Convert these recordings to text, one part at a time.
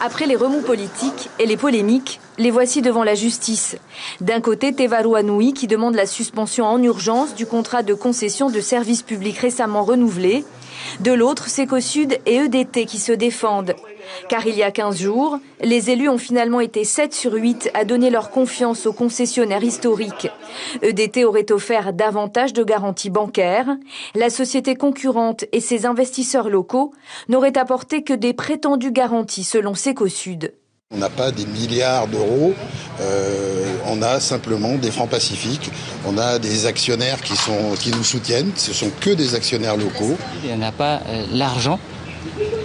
Après les remous politiques et les polémiques, les voici devant la justice. D'un côté, Tevaru Anui qui demande la suspension en urgence du contrat de concession de services publics récemment renouvelé. De l'autre, Secosud et EDT qui se défendent. Car il y a 15 jours, les élus ont finalement été 7 sur 8 à donner leur confiance aux concessionnaires historiques. EDT aurait offert davantage de garanties bancaires. La société concurrente et ses investisseurs locaux n'auraient apporté que des prétendues garanties selon Secosud. On n'a pas des milliards d'euros, on a simplement des francs pacifiques. On a des actionnaires qui nous soutiennent, ce sont que des actionnaires locaux. On n'a pas l'argent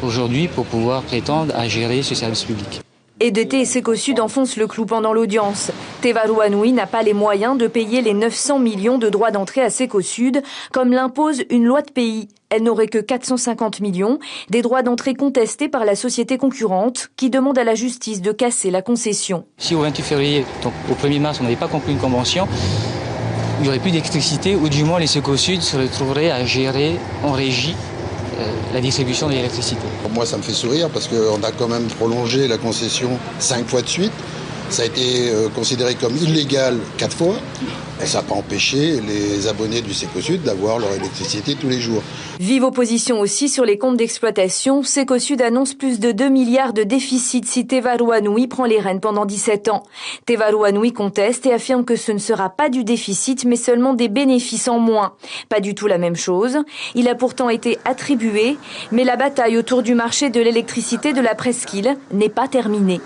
aujourd'hui pour pouvoir prétendre à gérer ce service public. EDT et Secosud enfoncent le clou pendant l'audience. Tevaru Anui n'a pas les moyens de payer les 900 millions de droits d'entrée à Secosud, comme l'impose une loi de pays. Elle n'aurait que 450 millions, des droits d'entrée contestés par la société concurrente qui demande à la justice de casser la concession. Si au 28 février, donc au 1er mars, on n'avait pas conclu une convention, il n'y aurait plus d'électricité, ou du moins les Secosud se retrouveraient à gérer en régie la distribution de l'électricité. Pour moi, ça me fait sourire parce qu'on a quand même prolongé la concession 5 fois de suite. Ça a été considéré comme illégal 4 fois. Et ça n'a pas empêché les abonnés du Secosud d'avoir leur électricité tous les jours. Vive opposition aussi sur les comptes d'exploitation. Secosud annonce plus de 2 milliards de déficit si Tevaru Anui prend les rênes pendant 17 ans. Tevaru Anui conteste et affirme que ce ne sera pas du déficit mais seulement des bénéfices en moins. Pas du tout la même chose. Il a pourtant été attribué, mais la bataille autour du marché de l'électricité de la presqu'île n'est pas terminée.